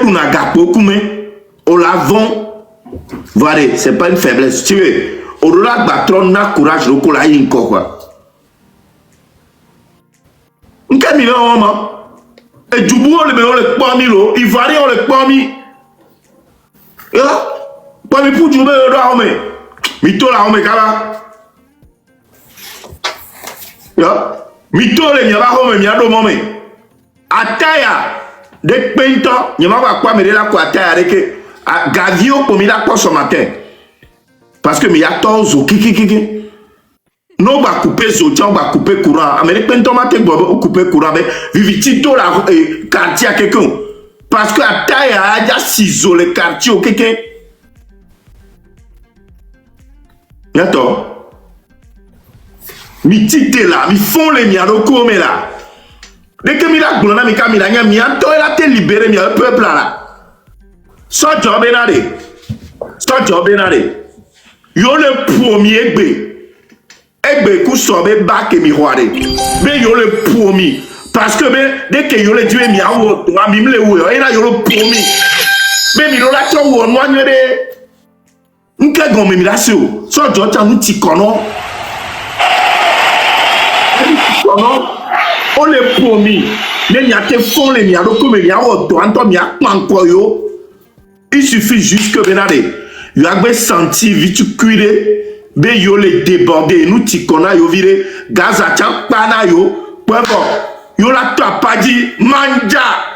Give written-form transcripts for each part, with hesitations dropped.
duna gapo kume au lavon. Voilà, c'est pas une faiblesse. Tu es au delà batron na courage le kola inko quoi. Nkemi là on et Djoubou on le pomi lo, Ivoirien on le pomi. Ya, pomi pour Djoubou le doit on mito la on kala. Ya, mito le nyaba on miado mome. Ataya de pento nyama kwa me la kwa ataya reke gavio pomi la kwa ce matin. Parce que mi ya tozo kiki. Non, on va couper Zotia, on va couper courant. Américain, tomate, on va couper courant. Mais vivitito la quartier à quelqu'un. Parce que à taille, il y a ciseaux, le quartier au quelqu'un. Yato. Mi tite là, mi font les miaro comme là. Dès que mi la goulana, mi kamila, mi anto, elle a été libéré, mi a un peuple là. So job enade. So job enade. Yo le premier bé. Egbe kusobe ba ke miroire be yo le promis parce que dès que yo le dieu mi awo to ami mle wo yo ina yo le promis be mi lo la cho wo no anyere nke gon mi la se o so jo ta nu ti kono on le promis me mi ate fon le mi ado ko me mi awo to anto mi akpan ko yo il suffit juste que benade yo agbe senti vitu cuire be yo le déborder nous ti kona yo vire gaza chan pana yo pebo yo la toi pas dit manja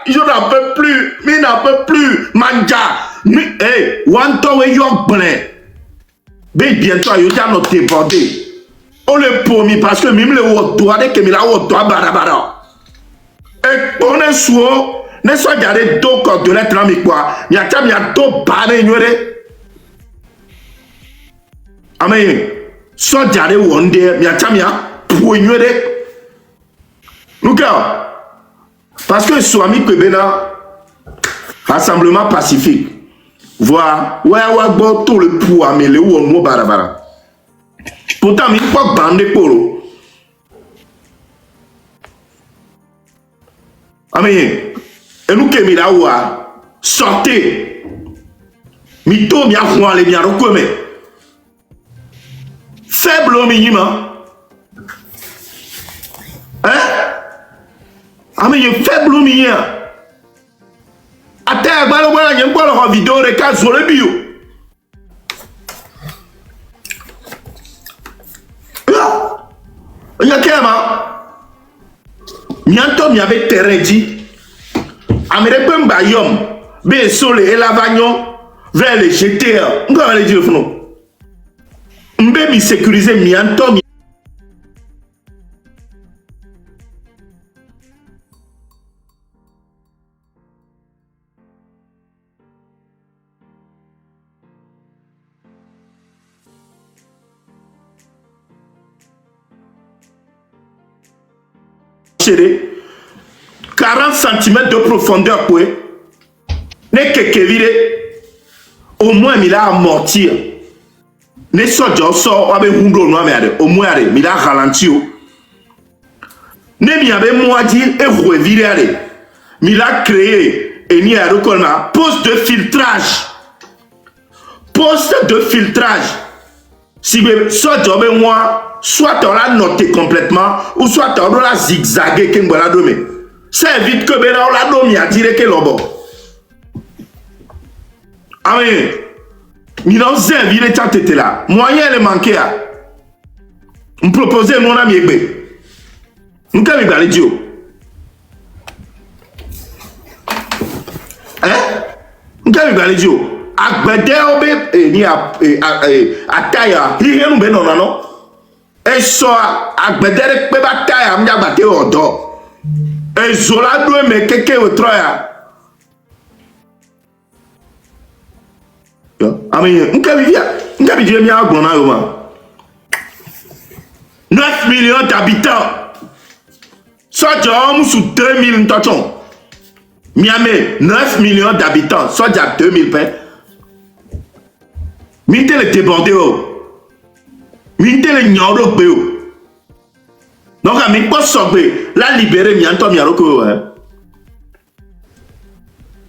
je n'en peux plus mi n'en peux plus manja mi hey one to we yo blen be bientôt yo ja no déborder on le promis parce que mime le wo doa de que mi la wo doa barabara et on est suo ne so jare do ko de lettre mi quoi mi ata mi ato bare nyore. Amen. So jare wonde mi achamia poignere. Luka. Parce que Swami Kwebena rassemblement pacifique. Voir ouais bon tout le poids mais le wonmo barabara. Pourtant mi pas bande polo. Amen. Et nous que mi la wa sortez. Mi to mi a le mi a rekome. Faible au minimum. Hein? Ah mais il faible au minimum. Attends, voilà, il y a une vidéo de cas sur le bio. Il y a qu'un Mianto mi avait terredi. Américain Bayom, Bessole et Lavagnon, vers les GTR. On va aller dire non. Mbe mi sécuriser mianto mi chérie 40 cm de profondeur quoi ne kekevire au moins il a amortir. Ne sojo so wabe hundo no ame o muare mi da ralentio ne mi abe moadi e revire ale mi la créé et ni a reconnaître poste de filtrage si be sojo be moi soit on l'a noté complètement ou soit on l'a zigzagué que on l'a donné c'est vite que ben on l'a donné à dire que lobo amen. Milan Zé, il est tête là. Moyen le manqué à. On proposait mon ami Egbe. Nous qu'avons parlé de Dieu. Hein? Nous qu'avons parlé de Dieu. Agbede obe ni ataya. Il y a nous ben non. Et ça agbede pe bataya m'ya bate odo. Et zola doit me keke otroya. Amen. Nkabi Dieu m'a gbona yo ma. 9 millions d'habitants. Soja sous 2000 ntachon. Miami 9 millions d'habitants. Soja 2000 paix. Minte le débordé oh. Minte le nyoro be oh. Donc ami pas sobé la libérer mi anto mi aroko hein.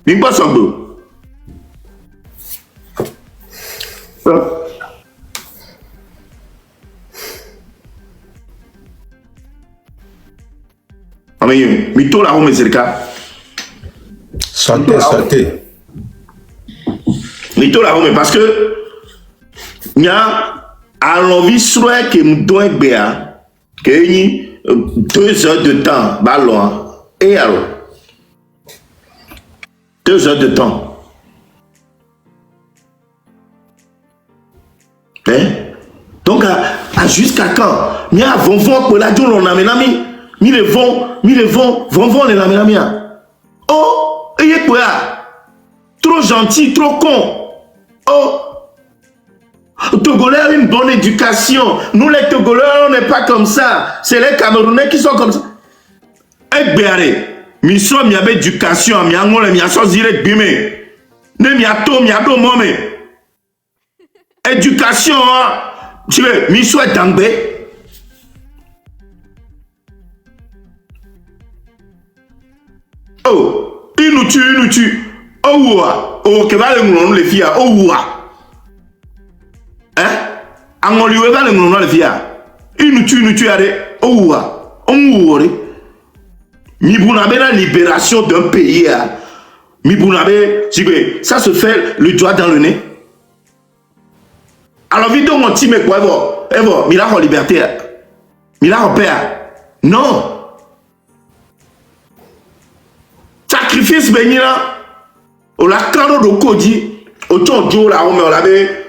Mi pas sanglo. Amen. Mi to la home zerka. Santé. Mi to la home parce que nya à l'envie soit que me doit béa que ni 2 heures de temps ballon et alors 2 heures de temps. Hein? Donc à jusqu'à quand? Nya vont pour la journée on a menami. Mi le vont les menami. Oh, et quoi? Trop gentil, trop con. Oh. Togolais ont une bonne éducation. Nous les Togolais, on n'est pas comme ça. C'est les Camerounais qui sont comme ça. Et béaré, mi so mi abe éducation, mi angole mi aso zire bime. Ne mi ato mome. Éducation, tu veux, mi so dangbe. Oh, il nous tue. Oh ouah, oh que va le les filles, oh ouah. Hein? Angoliwe va le nom le via. Il nous tue allez. Oh on mi bunabe la libération d'un pays. Mi bunabe, ça se fait le doigt dans le nez. Alors vite mon team quoi Evo, mi la liberté. Mi la père. Non. Sacrifice benira. O la kano do koji. O tonjo la on me la be.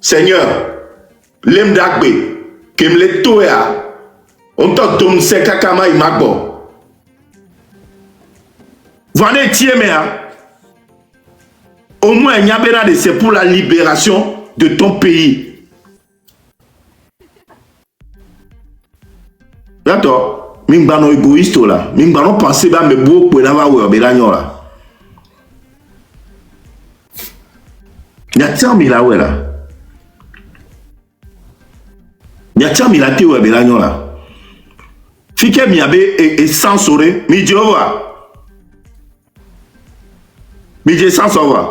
Seigneur, l'em d'agbe, que me le toya, on t'a donné ce kakama il m'a bon. Voilà au moins il y a c'est pour la libération de ton pays. D'accord? Mingbano égoïste là, mingbano pensé ba me beau pour n'avoir ouais belanyo là. Y a tant mille là ouais là. Nyati milate ou belanyo la. Fike miabe et censuré, mi Jehova. Mi je sans savoir.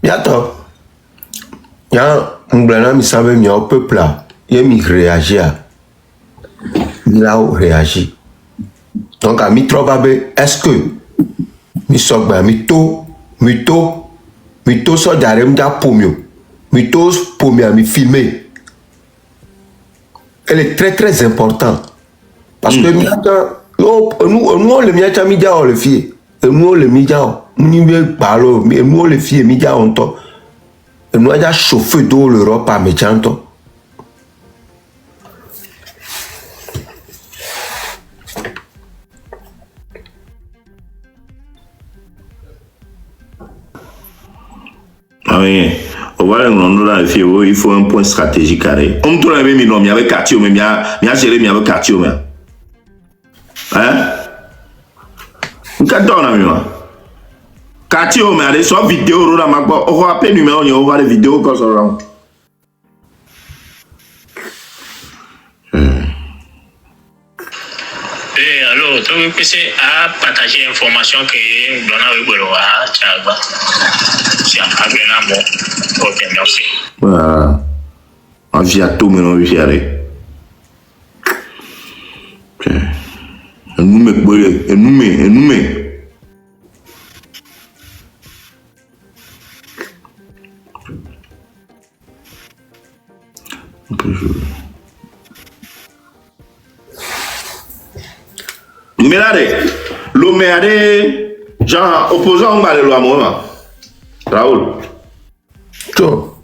Bientôt. Ya nglana mi sabe mi au peuple là. Il mi réagir. Il a réagi. Donc à mi trobabe est-ce que mi sogba mi to Mito so darem da pomio. Mito pomia mi filmer. Elle est très très important. Parce que nous on le miacha mi dia on le fie. Nous on le mi dia. Nous ni balo, nous on le fie mi dia on to. Nous a chauffé d'eau l'Europe à méchanto. Ah oui, on va il faut un point stratégique carré. On me trouve même non, avec quartier, mais bien géré, avec quartier, hein? On cadre na miwa. Quartier, mais allez sur vidéo, là, on va appeler numéro, on va les vidéos comme ça. Alors, tu veux à partager l'information que nous donnons à Tchagba. C'est un agréable. Ok, merci. Voilà. On vient tout, mais on vient aller. Nous me. On peut jouer. Mais là, l'homme genre opposant à la loi, Raoul. To.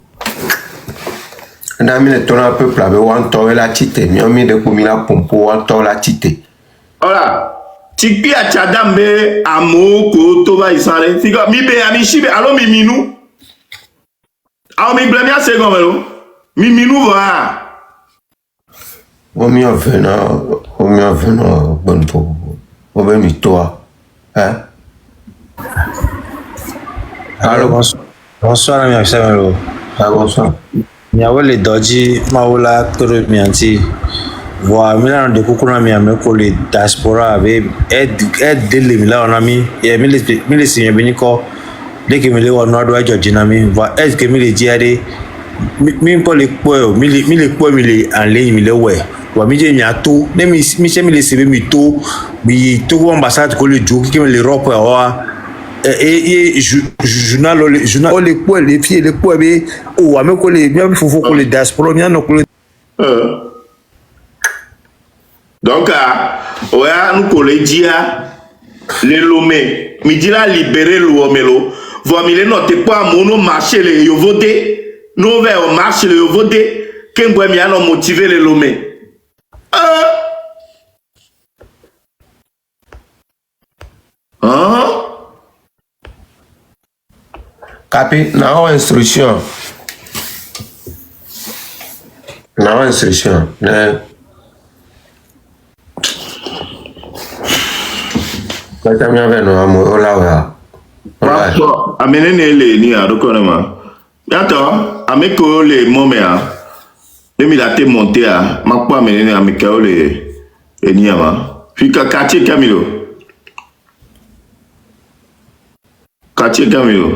Ndamine tona peuple avec one to la tite, mi omi de kumila pompo one to la tite. Voilà. Tikpi a tchadambe amoko toba isale. Figa mi be ami shibe alo mi minu. Alo mi blemia segomelo. Mi minu va. Omi avena bon po. Obe mi toa. Hein? Allô, bonsoir, ami Aksamelo. Bonsoir. Miawele doji maola toro mianti Voilà, maintenant, de coucou, ami, ami, pour les diaspora, avec aide les milagres, on a mis, et les signes bénicos, dès que les on a droit de dynamique, voilà, est-ce que les diarrhées, même pas les poils, les poils, en ligne, les ouais. Wa mi je nya to ne mi se mi le sebe mi to ambassade ko le joki ke le rope wa journal le poil les pieds le poil be o wa me ko le mi fofo ko le diaspora mi no ko le donc oya nous ko le dia le lomé mi dira libérer l'omelo vo mi le note pas mono marché le yovode no ve o marché le yovode kembo mi ano motiver le lomé. Capi, na instruction. Na instruction. Quand tu as vu nous, là, amenez les ni à reconnaître. Attends, ameko les moments. Demi la te monté à ma pas amener à Mikao les niama. Puis quartier Camilo. Quartier Camilo.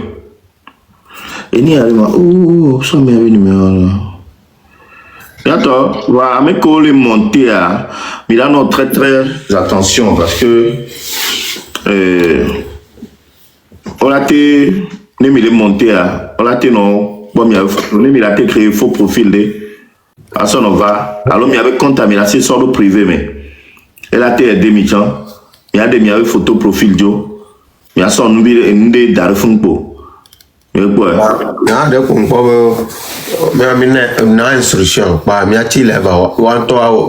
Et ni à oh, ça m'a venu numéro. Attends, va ameko les monter à. Mais là non très attention parce que on a été nemi les monter à. On a été non. Bon, nemi la te créé faux profil de. À son on va. Alors, il y avait contamination sur le privé, mais elle a été aidée, il y a des photos profil Joe. Il y a son nouveau d'Arfunpo. Mais quoi? Non, de comprendre, mais une instruction, pas, mais tu lèves, ou en toi,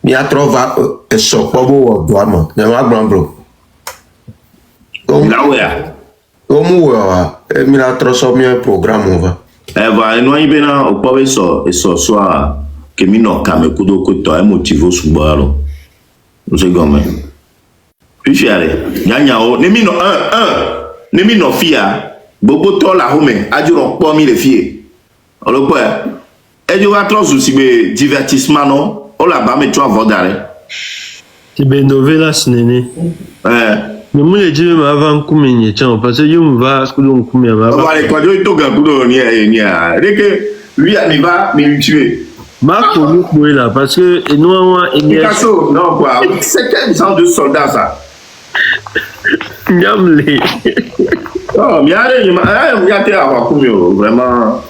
mais à trouver, et so, pas beau, doigt, mais ma grand bro. Là, ouais. Au moins, mais à trop, un programme, on va. Va nous y venir au pavé so soit que mi no kame kudo ko to motivo subalo nous c'est gomme puis fiare nyanya o ne mi no ne mi no fia bobo to la home ajuro po mi le fie o lo po e jo wa trop souci be divertissement non o la ba me to avodare ti be novelas nene mais moi les dieux m'avant kumenye tiens parce que yo me va kudo kumya va on va les quoi to ga kudo ni que lui il va me tuer Marc Olukoue là parce que et non Picasso non quoi c'est quel genre de soldat ça Nyamle oh mais allez il y a été avoir kumyo vraiment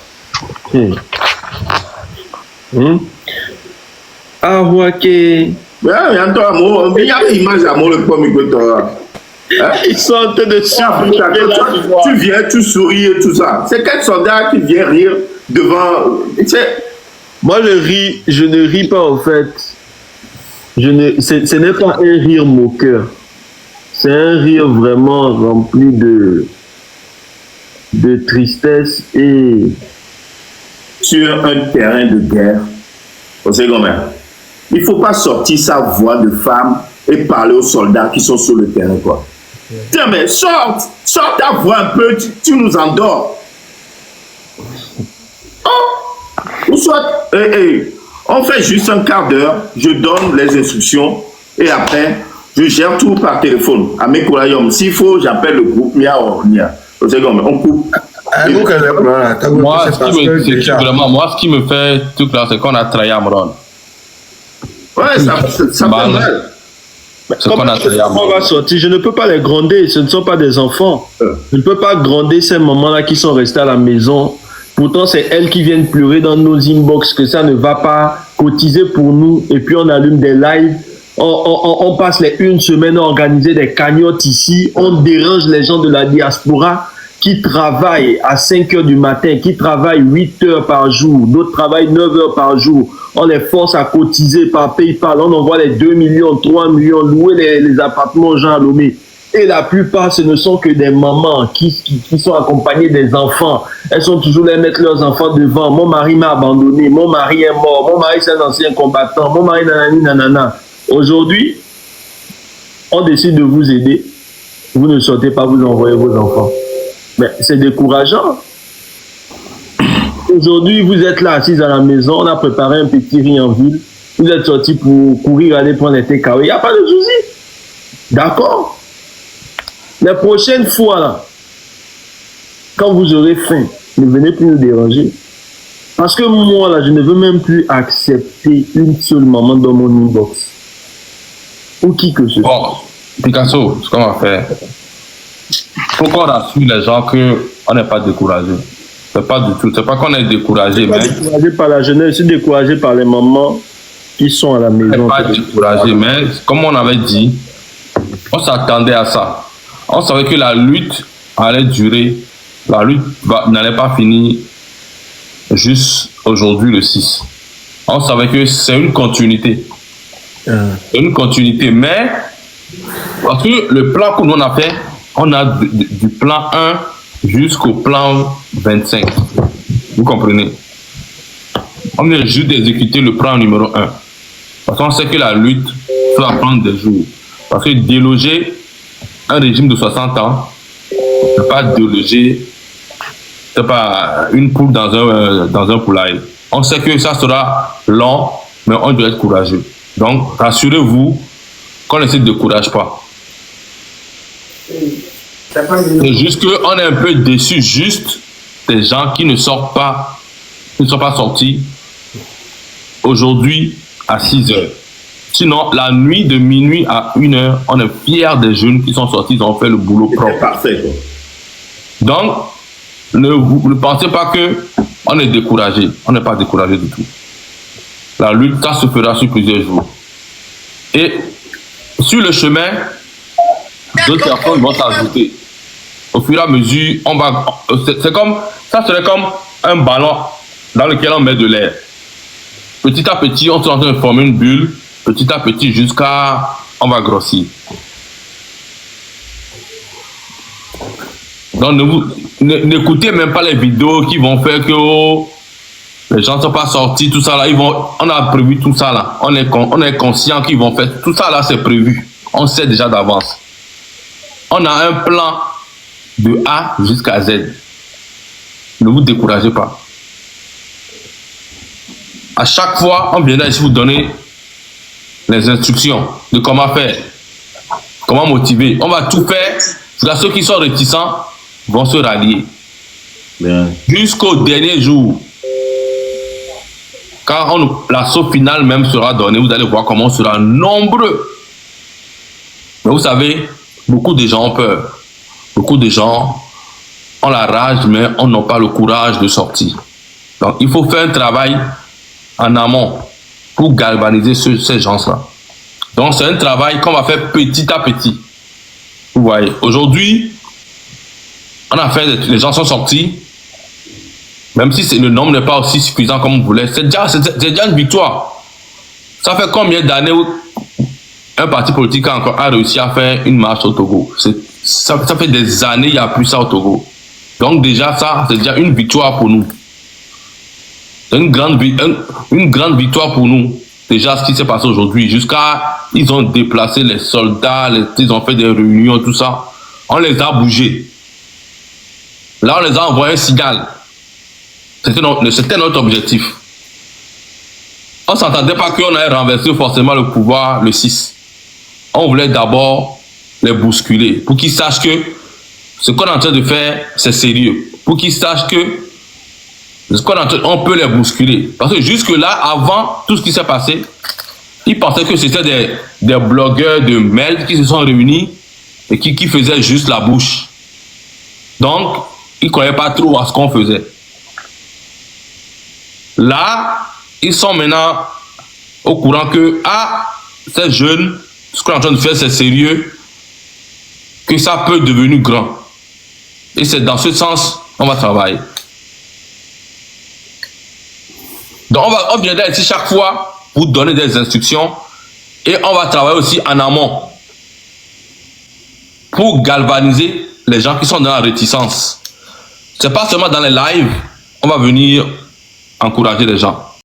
ah ouais que mais en toi moi il y a une image à moi le premier que toi. Ils sont en train de tu viens, tu souris et tout ça. C'est quel soldat qui vient rire devant. Moi, je ne ris pas en fait. Ce n'est pas un rire moqueur. C'est un rire vraiment rempli de tristesse et. Sur un terrain de guerre, vous savez comment il ne faut pas sortir sa voix de femme et parler aux soldats qui sont sur le terrain, quoi. Tiens, mais sors ta voix un peu, tu nous endors. Oh, ou soit, on fait juste un quart d'heure, je donne les instructions et après, je gère tout par téléphone. À mes collègues, s'il faut, j'appelle le groupe Mia ou Nia. Vous savez comment on coupe. Moi, ce qui me fait tout clair, c'est qu'on a trahi Amron. Ouais, ça fait mal. On va sortir. Je ne peux pas les gronder. Ce ne sont pas des enfants. Je ne peux pas gronder ces mamans-là qui sont restés à la maison. Pourtant, c'est elles qui viennent pleurer dans nos inbox que ça ne va pas cotiser pour nous. Et puis, on allume des lives. On passe les une semaine à organiser des cagnottes ici. On dérange les gens de la diaspora qui travaillent à 5 heures du matin, qui travaillent 8 heures par jour. D'autres travaillent 9 heures par jour. On les force à cotiser par PayPal. On envoie les 2 millions, 3 millions, louer les appartements aux gens à Lomé. Et la plupart, ce ne sont que des mamans qui sont accompagnées des enfants. Elles sont toujours là, mettre leurs enfants devant. Mon mari m'a abandonné. Mon mari est mort. Mon mari, c'est un ancien combattant. Mon mari, nanani, nanana. Aujourd'hui, on décide de vous aider. Vous ne sortez pas, vous envoyez vos enfants. Mais c'est décourageant. Aujourd'hui, vous êtes là, assis à la maison. On a préparé un petit riz en ville. vous êtes sorti pour courir, aller prendre des TKO. Il n'y a pas de souci. D'accord? Les prochaines fois, là, quand vous aurez faim, ne venez plus nous déranger. Parce que moi, là, je ne veux même plus accepter une seule maman dans mon inbox. Ou qui que ce soit. Bon, Picasso, ce qu'on va faire, faut qu'on rassure les gens qu'on n'est pas découragé. C'est pas du tout. C'est pas qu'on est découragé, mais. Je ne suis pas découragé par la jeunesse, je suis découragé par les mamans qui sont à la maison. On n'est pas découragé, mais comme on avait dit, on s'attendait à ça. On savait que la lutte allait durer. La lutte n'allait pas finir juste aujourd'hui, le 6. On savait que c'est une continuité. C'est une continuité, mais parce que le plan que nous on a fait, on a du plan 1 jusqu'au plan 25. Vous comprenez? On vient juste d'exécuter le plan numéro 1. Parce qu'on sait que la lutte va prendre des jours. Parce que déloger un régime de 60 ans, c'est pas déloger, c'est pas une poule dans un poulailler. On sait que ça sera long, mais on doit être courageux. Donc, rassurez-vous qu'on ne se décourage pas. C'est juste qu'on est un peu déçu juste des gens qui ne sortent pas, qui ne sont pas sortis aujourd'hui à 6 heures. Sinon, la nuit de minuit à 1 heure, on est fiers des jeunes qui sont sortis, ils ont fait le boulot propre. Parfait, quoi. Donc, ne pensez pas qu'on est découragé. On n'est pas découragé du tout. La lutte, ça se fera sur plusieurs jours. Et sur le chemin, d'autres personnes vont s'ajouter. Au fur et à mesure, on va. C'est comme. Ça serait comme un ballon dans lequel on met de l'air. Petit à petit, on est en train de former une bulle. Petit à petit, jusqu'à. On va grossir. Donc, n'écoutez même pas les vidéos qui vont faire que les gens ne sont pas sortis, tout ça là. On a prévu tout ça là. On est conscient qu'ils vont faire. Tout ça là, c'est prévu. On sait déjà d'avance. On a un plan de A jusqu'à Z. Ne vous découragez pas. À chaque fois, on viendra ici vous donner les instructions de comment faire, comment motiver. On va tout faire. Ceux qui sont réticents vont se rallier. Jusqu'au dernier jour. Quand l'assaut final même sera donné, vous allez voir comment on sera nombreux. Mais vous savez, beaucoup de gens ont peur. Beaucoup de gens ont la rage, mais on n'a pas le courage de sortir. Donc, il faut faire un travail en amont pour galvaniser ces gens-là. Donc, c'est un travail qu'on va faire petit à petit. Vous voyez, aujourd'hui, on a fait, les gens sont sortis, même si le nombre n'est pas aussi suffisant comme on voulait. C'est déjà une victoire. Ça fait combien d'années où un parti politique a réussi à faire une marche au Togo? Ça fait des années, il n'y a plus ça au Togo. Donc déjà, ça, c'est déjà une victoire pour nous. C'est une grande victoire pour nous. Déjà, ce qui s'est passé aujourd'hui, ils ont déplacé les soldats, ils ont fait des réunions, tout ça. On les a bougés. Là, on les a envoyé un signal. C'était notre objectif. On ne s'entendait pas qu'on allait renverser forcément le pouvoir le 6. On voulait d'abord les bousculer pour qu'ils sachent que ce qu'on est en train de faire, c'est sérieux. Pour qu'ils sachent que on peut les bousculer. Parce que jusque-là, avant tout ce qui s'est passé, ils pensaient que c'était des blogueurs de merde qui se sont réunis et qui faisaient juste la bouche. Donc, ils ne croyaient pas trop à ce qu'on faisait. Là, ils sont maintenant au courant que, ces jeunes, ce qu'on est en train de faire, c'est sérieux, que ça peut devenir grand. Et c'est dans ce sens qu'on va travailler. Donc, on viendra ici chaque fois pour donner des instructions et on va travailler aussi en amont pour galvaniser les gens qui sont dans la réticence. C'est pas seulement dans les lives, on va venir encourager les gens.